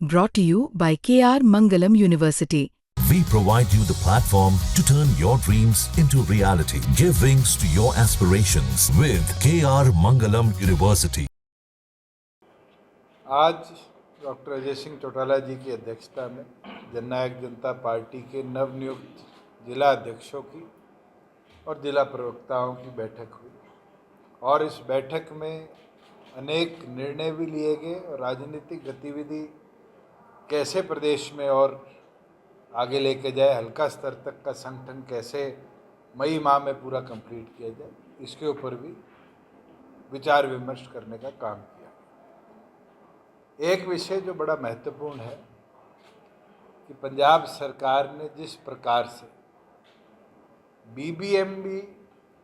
Brought to you by KR Mangalam University. We provide you the platform to turn your dreams into reality. Give wings to your aspirations with KR Mangalam University. आज doctor Ajay Singh Chautala जी की अध्यक्षता में जननायक जनता party के नवनियुक्त जिला अध्यक्षों की और जिला प्रवक्ताओं की बैठक हुई और इस बैठक में अनेक निर्णय भी लिए गए और राजनीतिक गतिविधि कैसे प्रदेश में और आगे लेके जाए, हल्का स्तर तक का संगठन कैसे मई माह में पूरा कंप्लीट किया जाए, इसके ऊपर भी विचार विमर्श करने का काम किया। एक विषय जो बड़ा महत्वपूर्ण है कि पंजाब सरकार ने जिस प्रकार से बीबीएमबी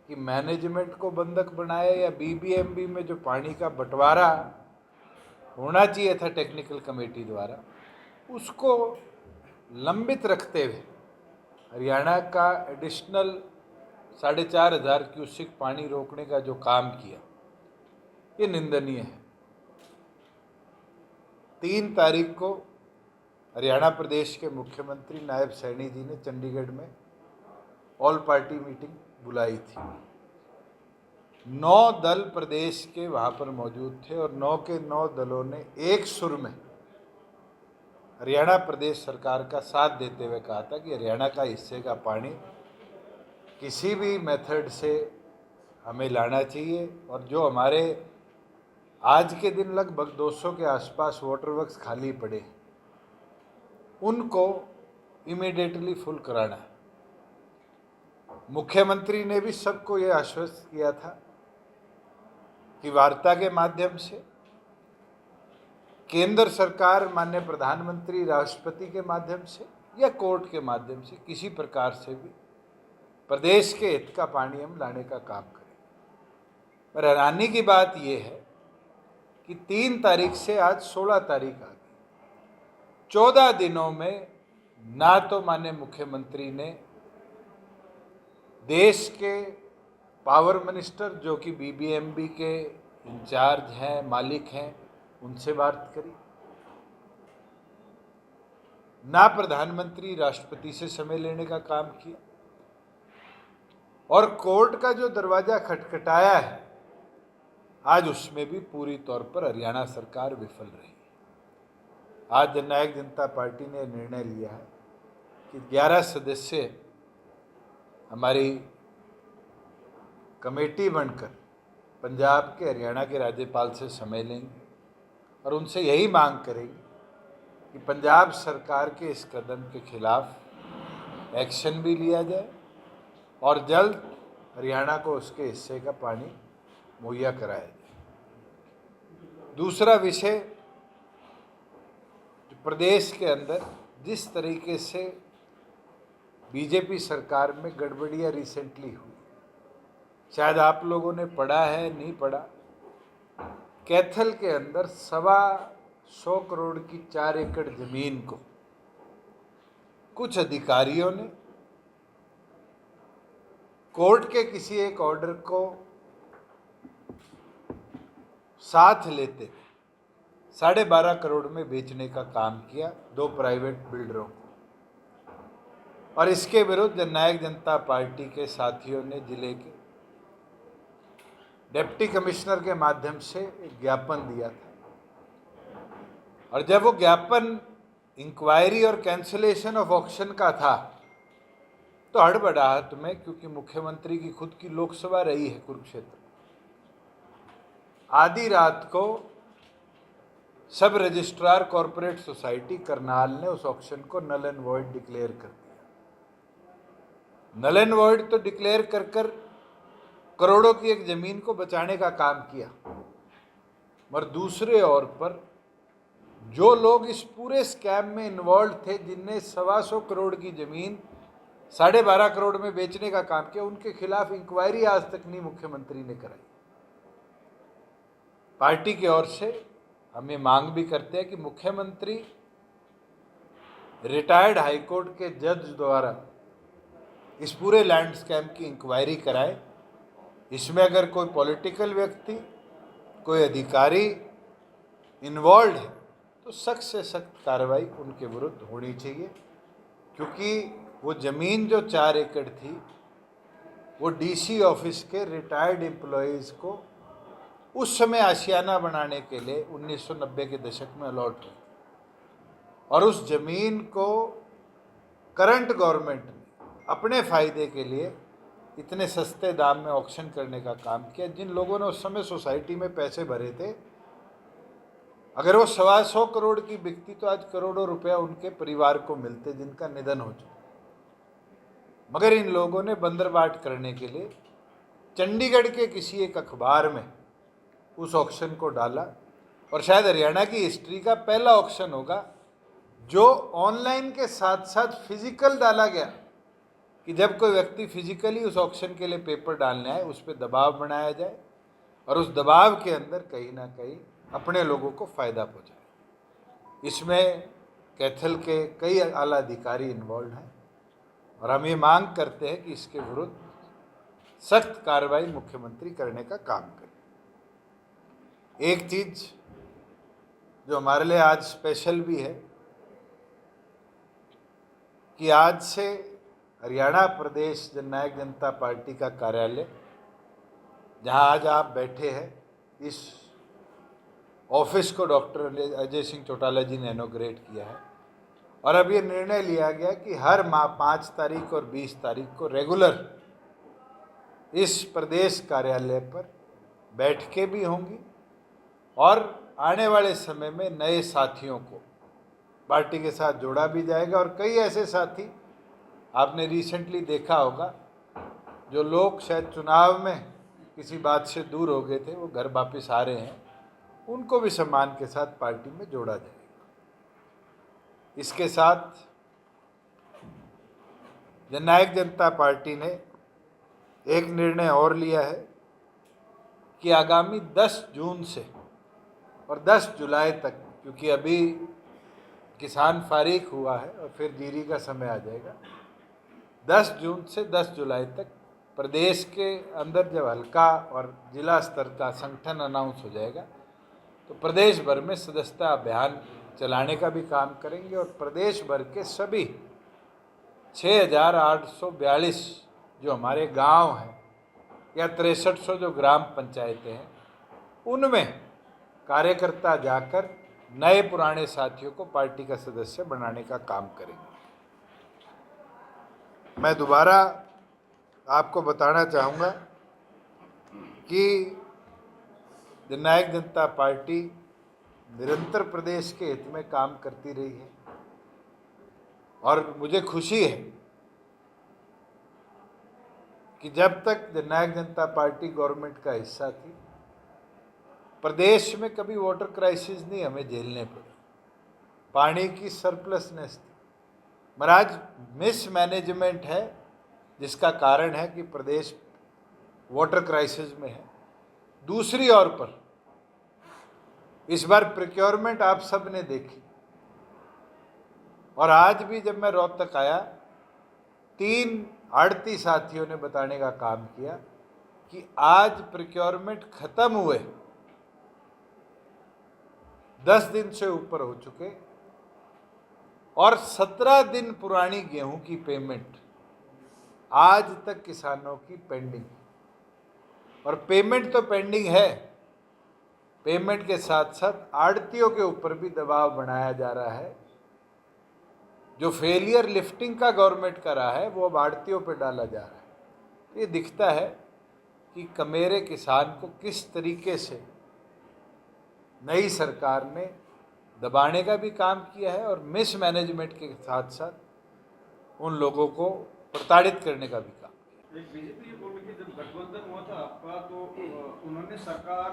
की मैनेजमेंट को बंधक बनाया या बीबीएमबी में जो पानी का बंटवारा होना चाहिए था टेक्निकल कमेटी द्वारा, उसको लंबित रखते हुए हरियाणा का एडिशनल 4,500 क्यूसेक पानी रोकने का जो काम किया, ये निंदनीय है। 3 तारीख को हरियाणा प्रदेश के मुख्यमंत्री नायब सैनी जी ने चंडीगढ़ में ऑल पार्टी मीटिंग बुलाई थी। 9 दल प्रदेश के वहाँ पर मौजूद थे और 9 के 9 दलों ने एक सुर में हरियाणा प्रदेश सरकार का साथ देते हुए कहा था कि हरियाणा का हिस्से का पानी किसी भी मेथड से हमें लाना चाहिए और जो हमारे आज के दिन लगभग 200 के आसपास वाटर वर्क्स खाली पड़े, उनको इमीडिएटली फुल कराना है। मुख्यमंत्री ने भी सबको ये आश्वस्त किया था कि वार्ता के माध्यम से केंद्र सरकार माननीय प्रधानमंत्री राष्ट्रपति के माध्यम से या कोर्ट के माध्यम से किसी प्रकार से भी प्रदेश के हित का पानी हम लाने का काम करें। पर हैरानी की बात यह है कि 3 तारीख से आज 16 तारीख आ गई। 14 दिनों में ना तो माननीय मुख्यमंत्री ने देश के पावर मिनिस्टर जो कि बीबीएमबी के इंचार्ज हैं, मालिक हैं, उनसे बात करी, ना प्रधानमंत्री राष्ट्रपति से समय लेने का काम किया और कोर्ट का जो दरवाजा खटखटाया है आज उसमें भी पूरी तौर पर हरियाणा सरकार विफल रही। आज जननायक जनता पार्टी ने निर्णय लिया है कि 11 सदस्य हमारी कमेटी बनकर पंजाब के, हरियाणा के राज्यपाल से समय लेंगे और उनसे यही मांग करेंगे कि पंजाब सरकार के इस कदम के खिलाफ एक्शन भी लिया जाए और जल्द हरियाणा को उसके हिस्से का पानी मुहैया कराया जाए। दूसरा विषय, प्रदेश के अंदर जिस तरीके से बीजेपी सरकार में गड़बड़ियाँ रिसेंटली हुई, शायद आप लोगों ने पढ़ा है, नहीं पढ़ा, कैथल के अंदर 125 करोड़ की 4 एकड़ जमीन को कुछ अधिकारियों ने कोर्ट के किसी एक ऑर्डर को साथ लेते 12.5 करोड़ में बेचने का काम किया 2 प्राइवेट बिल्डरों को और इसके विरुद्ध जननायक जनता पार्टी के साथियों ने जिले के डिप्टी कमिश्नर के माध्यम से एक ज्ञापन दिया था और जब वो ज्ञापन इंक्वायरी और कैंसिलेशन ऑफ ऑक्शन का था तो हड़बड़ाहट में, क्योंकि मुख्यमंत्री की खुद की लोकसभा रही है कुरुक्षेत्र, आधी रात को सब रजिस्ट्रार कॉरपोरेट सोसाइटी करनाल ने उस ऑक्शन को नल एंड वॉइड डिक्लेयर कर दिया। नल एंड वॉइड तो डिक्लेयर कर करोड़ों की एक जमीन को बचाने का काम किया, मगर दूसरे ओर पर जो लोग इस पूरे स्कैम में इन्वॉल्व थे, जिनने 125 करोड़ की जमीन 12.5 करोड़ में बेचने का काम किया, उनके खिलाफ इंक्वायरी आज तक नहीं मुख्यमंत्री ने कराई। पार्टी की ओर से हम ये मांग भी करते हैं कि मुख्यमंत्री रिटायर्ड हाईकोर्ट के जज द्वारा इस पूरे लैंड स्कैम की इंक्वायरी कराए। इसमें अगर कोई पॉलिटिकल व्यक्ति, कोई अधिकारी इन्वॉल्व है तो सख्त से सख्त कार्रवाई उनके विरुद्ध होनी चाहिए, क्योंकि वो ज़मीन जो 4 एकड़ थी वो डीसी ऑफिस के रिटायर्ड एम्प्लॉयज़ को उस समय आशियाना बनाने के लिए 1990 के दशक में अलॉट हुई, और उस ज़मीन को करंट गवर्नमेंट ने अपने फ़ायदे के लिए इतने सस्ते दाम में ऑक्शन करने का काम किया। जिन लोगों ने उस समय सोसाइटी में पैसे भरे थे, अगर वो 125 करोड़ की बिकती तो आज करोड़ों रुपया उनके परिवार को मिलते जिनका निधन हो चुका। मगर इन लोगों ने बंदरबाट करने के लिए चंडीगढ़ के किसी एक अखबार में उस ऑक्शन को डाला, और शायद हरियाणा की हिस्ट्री का पहला ऑक्शन होगा जो ऑनलाइन के साथ साथ फिजिकल डाला गया, कि जब कोई व्यक्ति फिजिकली उस ऑक्शन के लिए पेपर डालने आए उस पर दबाव बनाया जाए और उस दबाव के अंदर कहीं ना कहीं अपने लोगों को फ़ायदा पहुँचाए। इसमें कैथल के कई आला अधिकारी इन्वॉल्व हैं, और हम ये मांग करते हैं कि इसके विरुद्ध सख्त कार्रवाई मुख्यमंत्री करने का काम करें। एक चीज़ जो हमारे लिए आज स्पेशल भी है कि आज से हरियाणा प्रदेश जननायक जनता पार्टी का कार्यालय, जहां आज आप बैठे हैं, इस ऑफिस को डॉक्टर अजय सिंह चौटाला जी ने इनॉग्रेट किया है, और अब ये निर्णय लिया गया कि हर माह 5 तारीख और 20 तारीख को रेगुलर इस प्रदेश कार्यालय पर बैठकें भी होंगी, और आने वाले समय में नए साथियों को पार्टी के साथ जोड़ा भी जाएगा। और कई ऐसे साथी आपने रिसेंटली देखा होगा जो लोग शायद चुनाव में किसी बात से दूर हो गए थे, वो घर वापस आ रहे हैं, उनको भी सम्मान के साथ पार्टी में जोड़ा जाएगा। इसके साथ जननायक जनता पार्टी ने एक निर्णय और लिया है कि आगामी 10 जून से और 10 जुलाई तक, क्योंकि अभी किसान फारिग हुआ है और फिर जीरी का समय आ जाएगा, 10 जून से 10 जुलाई तक प्रदेश के अंदर जब हल्का और जिला स्तर का संगठन अनाउंस हो जाएगा तो प्रदेश भर में सदस्यता अभियान चलाने का भी काम करेंगे, और प्रदेश भर के सभी 6,842 जो हमारे गांव हैं या 6300 जो ग्राम पंचायतें हैं, उनमें कार्यकर्ता जाकर नए पुराने साथियों को पार्टी का सदस्य बनाने का काम करेंगे। मैं दोबारा आपको बताना चाहूँगा कि जननायक जनता पार्टी निरंतर प्रदेश के हित में काम करती रही है, और मुझे खुशी है कि जब तक जननायक जनता पार्टी गवर्नमेंट का हिस्सा थी, प्रदेश में कभी वाटर क्राइसिस नहीं हमें झेलने पड़े, पानी की सरप्लसनेस थी। महाराज मिसमैनेजमेंट है जिसका कारण है कि प्रदेश वाटर क्राइसिस में है। दूसरी ओर पर इस बार प्रोक्योरमेंट आप सब ने देखी, और आज भी जब मैं रोहतक आया, 3 आड़ती साथियों ने बताने का काम किया कि आज प्रोक्योरमेंट खत्म हुए 10 दिन से ऊपर हो चुके, और 17 दिन पुरानी गेहूं की पेमेंट आज तक किसानों की पेंडिंग। और पेमेंट तो पेंडिंग है, पेमेंट के साथ साथ आड़तियों के ऊपर भी दबाव बनाया जा रहा है। जो फेलियर लिफ्टिंग का गवर्नमेंट कर रहा है वो अब आड़तियों पर डाला जा रहा है। ये दिखता है कि कमेरे किसान को किस तरीके से नई सरकार ने दबाने का भी काम किया है, और मिसमैनेजमेंट के साथ साथ उन लोगों को प्रताड़ित करने का भी काम किया। एक बीजेपी ये बोल रही थी जब गठबंधन हुआ था आपका तो उन्होंने सरकार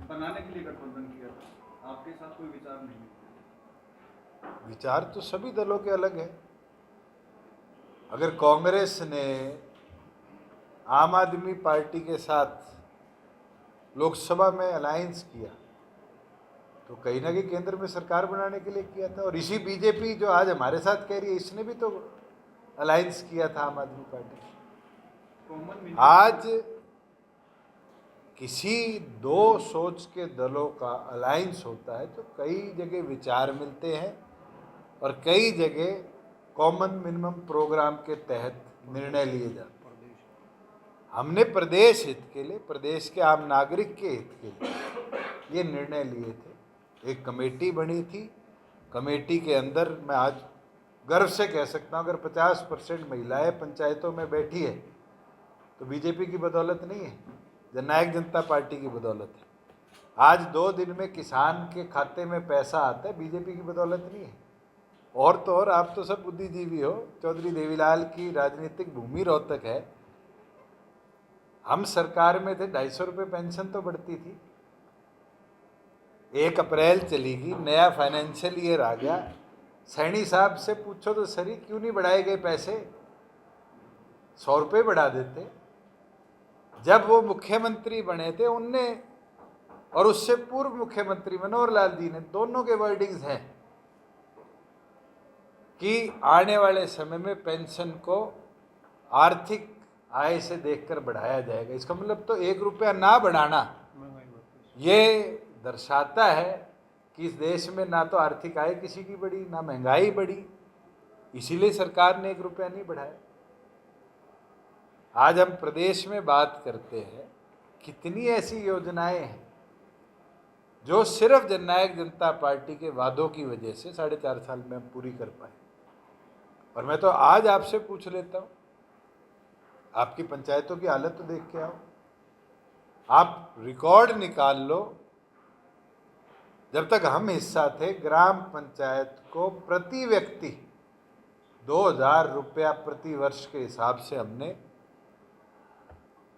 बनाने के लिए गठबंधन किया था, आपके साथ कोई विचार नहीं? विचार तो सभी दलों के अलग है। अगर कांग्रेस ने आम आदमी पार्टी के साथ लोकसभा में अलायंस किया तो कहीं ना कहीं केंद्र में सरकार बनाने के लिए किया था, और इसी बीजेपी जो आज हमारे साथ कह रही है, इसने भी तो अलायंस किया था आम आदमी पार्टी। आज किसी दो सोच के दलों का अलायंस होता है तो कई जगह विचार मिलते हैं और कई जगह कॉमन मिनिमम प्रोग्राम के तहत निर्णय लिए जाते हैं। हमने प्रदेश हित के लिए, प्रदेश के आम नागरिक के हित के लिए ये निर्णय लिए थे। एक कमेटी बनी थी, कमेटी के अंदर मैं आज गर्व से कह सकता हूँ अगर 50% महिलाएं पंचायतों में बैठी है तो बीजेपी की बदौलत नहीं है, जननायक जनता पार्टी की बदौलत है। आज 2 दिन में किसान के खाते में पैसा आता है, बीजेपी की बदौलत नहीं है। और तो और आप तो सब बुद्धिजीवी हो, चौधरी देवीलाल की राजनीतिक भूमि रोहतक है। हम सरकार में थे, 250 रुपये पेंशन तो बढ़ती थी। 1 अप्रैल चलेगी, नया फाइनेंशियल ईयर आ गया। सैनी साहब से पूछो तो सही क्यों नहीं बढ़ाए गए पैसे, 100 रुपये बढ़ा देते। जब वो मुख्यमंत्री बने थे उनने और उससे पूर्व मुख्यमंत्री मनोहर लाल जी ने, दोनों के वर्डिंग्स हैं कि आने वाले समय में पेंशन को आर्थिक आय से देखकर बढ़ाया जाएगा। इसका मतलब तो 1 रुपया ना बढ़ाना ये दर्शाता है कि इस देश में ना तो आर्थिक आय किसी की बढ़ी, ना महंगाई बढ़ी, इसीलिए सरकार ने 1 रुपया नहीं बढ़ाया। आज हम प्रदेश में बात करते हैं, कितनी ऐसी योजनाएं हैं जो सिर्फ जननायक जनता पार्टी के वादों की वजह से 4.5 साल में हम पूरी कर पाए। और मैं तो आज आपसे पूछ लेता हूँ, आपकी पंचायतों की हालत तो देख के आओ। आप रिकॉर्ड निकाल लो, जब तक हम हिस्सा थे ग्राम पंचायत को प्रति व्यक्ति 2000 रुपया प्रति वर्ष के हिसाब से हमने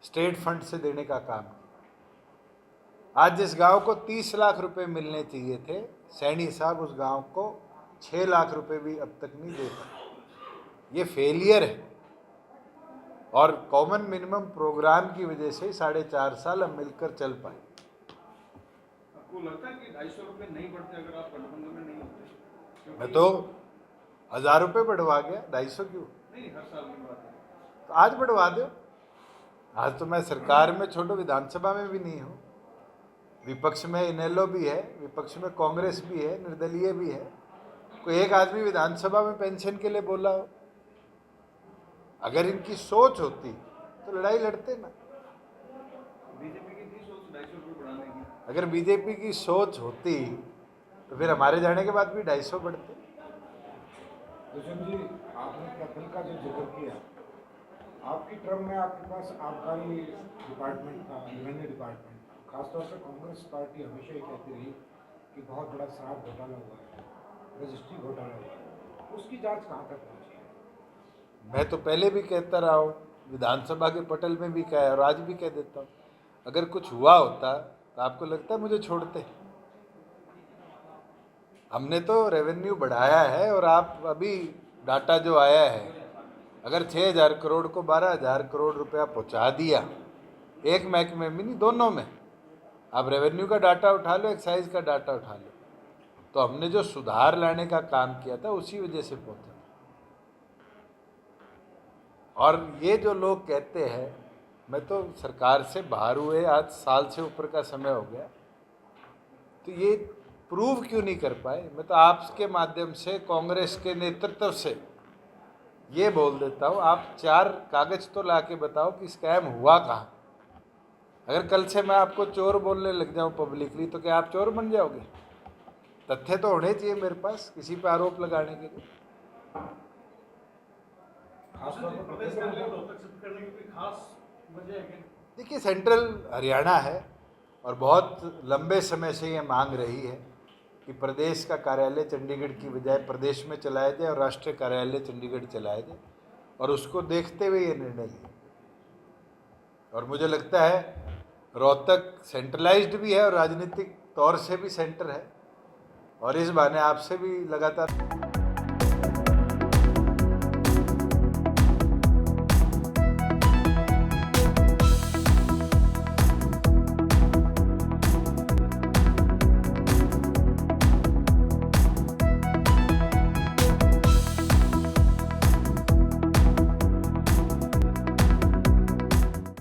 स्टेट फंड से देने का काम किया। आज जिस गांव को 30 लाख रुपए मिलने चाहिए थे, सैनी साहब उस गांव को 6 लाख रुपए भी अब तक नहीं दे पाए। ये फेलियर है और कॉमन मिनिमम प्रोग्राम की वजह से 4.5 साल हम मिलकर चल पाए। आपको लगता है कि 250 रुपये नहीं बढ़ते अगर आप गठबंधन में नहीं होते? मैं तो 1000 रुपये बढ़वा गया, 250 क्यों? नहीं, हर साल की बात है। तो आज बढ़वा दो। आज तो मैं सरकार में छोड़ो, विधानसभा में भी नहीं हूँ। विपक्ष में इनेलो भी है, विपक्ष में कांग्रेस भी है, निर्दलीय भी है। कोई एक आदमी विधानसभा में पेंशन के लिए बोला हो? अगर इनकी सोच होती तो लड़ाई लड़ते ना। बीजेपी की थी सोच 250 रुपये बढ़ाने की। अगर बीजेपी की सोच होती तो फिर हमारे जाने के बाद भी 250 बढ़ते। दुष्यंत जी, आपने कैपिटल का जो जिक्र किया, आपकी टर्म में आपके पास आबकारी डिपार्टमेंट था, रेवेन्यू डिपार्टमेंट था। खासतौर से कांग्रेस पार्टी हमेशा ये कहती रही कि बहुत बड़ा शराब घोटाला हुआ है, रजिस्ट्री घोटाला हुआ है, उसकी जांच कहाँ तक पहुँची है? मैं तो पहले भी कहता रहा हूँ, विधानसभा के पटल में भी कहा है और आज भी कह देता हूँ, अगर कुछ हुआ होता तो आपको लगता है मुझे छोड़ते? हमने तो रेवेन्यू बढ़ाया है और आप अभी डाटा जो आया है, अगर 6000 करोड़ को 12000 करोड़ रुपया पहुँचा दिया, एक महकमे में नहीं दोनों में, आप रेवेन्यू का डाटा उठा लो, एक्साइज का डाटा उठा लो, तो हमने जो सुधार लाने का काम किया था उसी वजह से पहुँचा। और ये जो लोग कहते हैं, मैं तो सरकार से बाहर हुए आज साल से ऊपर का समय हो गया, तो ये प्रूव क्यों नहीं कर पाए? मैं तो आपके माध्यम से कांग्रेस के नेतृत्व से ये बोल देता हूँ, आप 4 कागज तो ला के बताओ कि स्कैम हुआ कहाँ। अगर कल से मैं आपको चोर बोलने लग जाऊँ पब्लिकली तो क्या आप चोर बन जाओगे? तथ्य तो होने चाहिए मेरे पास किसी पे आरोप लगाने के लिए। प्रदेश के लिए रोहतक शिफ्ट करने की कोई खास वजह है क्या? देखिए, सेंट्रल हरियाणा है और बहुत लंबे समय से ये मांग रही है कि प्रदेश का कार्यालय चंडीगढ़ की बजाय प्रदेश में चलाया जाए और राष्ट्रीय कार्यालय चंडीगढ़ चलाया जाए, और उसको देखते हुए ये निर्णय लिया। और मुझे लगता है रोहतक सेंट्रलाइज्ड भी है और राजनीतिक तौर से भी सेंटर है, और इस बहाने आपसे भी लगातार